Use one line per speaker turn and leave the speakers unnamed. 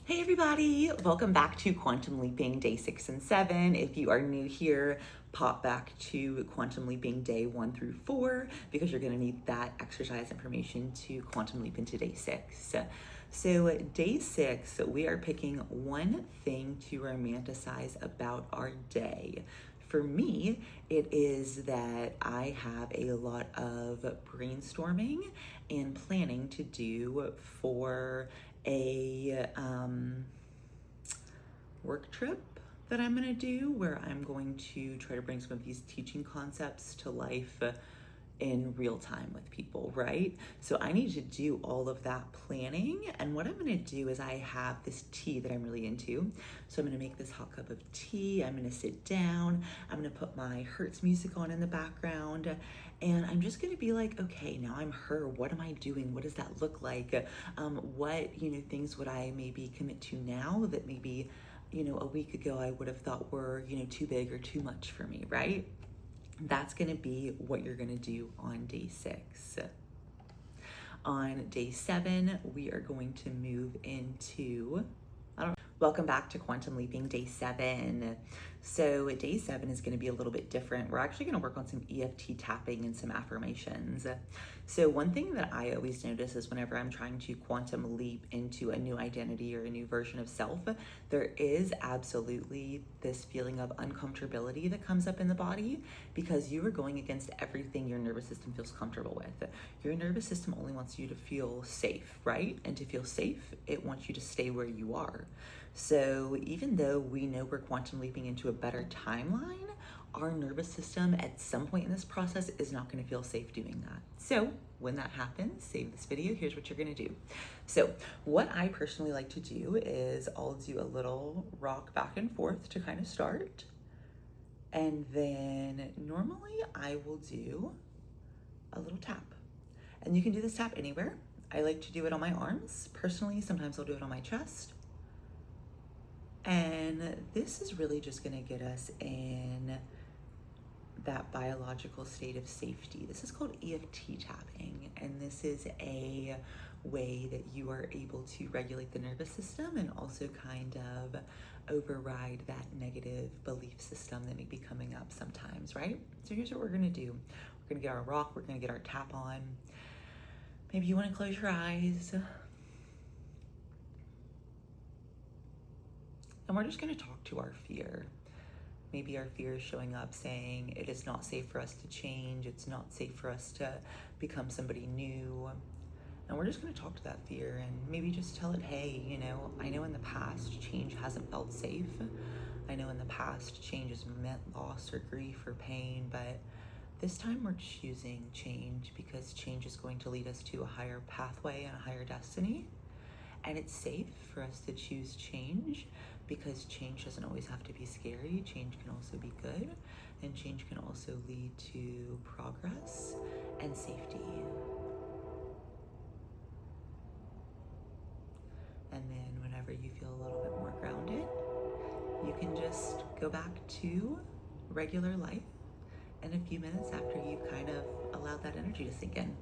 Hey everybody, welcome back to Quantum Leaping Day 6 and 7. If you are new here, pop back to Quantum Leaping Day 1 through 4 because you're gonna need that exercise information to Quantum Leap into Day 6. So Day 6, we are picking one thing to romanticize about our day. For me, it is that I have a lot of brainstorming and planning to do for a work trip that I'm going to do where I'm going to try to bring some of these teaching concepts to life in real time with people, right? So I need to do all of that planning. And what I'm going to do is I have this tea that I'm really into. So I'm going to make this hot cup of tea. I'm going to sit down. I'm going to put my Hertz music on in the background. And I'm just going to be like, okay, now I'm her. What am I doing? What does that look like? What, things would I maybe commit to now that maybe, a week ago I would have thought were, too big or too much for me, right? That's going to be what you're going to do on day 6. On day 7, we are going to move into, welcome back to Quantum Leaping Day 7. So day 7 is going to be a little bit different. We're actually going to work on some EFT tapping and some affirmations. So one thing that I always notice is whenever I'm trying to quantum leap into a new identity or a new version of self, there is absolutely this feeling of uncomfortability that comes up in the body because you are going against everything your nervous system feels comfortable with. Your nervous system only wants you to feel safe, right? And to feel safe, it wants you to stay where you are. So even though we know we're quantum leaping into a better timeline, our nervous system at some point in this process is not going to feel safe doing that. So when that happens, save this video. Here's what you're going to do. So what I personally like to do is I'll do a little rock back and forth to kind of start. And then normally I will do a little tap. And you can do this tap anywhere. I like to do it on my arms. Personally, sometimes I'll do it on my chest. And this is really just going to get us in that biological state of safety. This is called EFT tapping, and this is a way that you are able to regulate the nervous system and also kind of override that negative belief system that may be coming up sometimes, right? So here's what we're going to do. We're going to get our rock, we're going to get our tap on. Maybe you want to close your eyes. And we're just going to talk to our fear. Maybe our fear is showing up saying it is not safe for us to change. It's not safe for us to become somebody new. And we're just going to talk to that fear and maybe just tell it, hey, I know in the past change hasn't felt safe. I know in the past change has meant loss or grief or pain, but this time we're choosing change because change is going to lead us to a higher pathway and a higher destiny. And it's safe for us to choose change because change doesn't always have to be scary. Change can also be good, and change can also lead to progress and safety. And then whenever you feel a little bit more grounded, you can just go back to regular life in a few minutes after you kind of allowed that energy to sink in.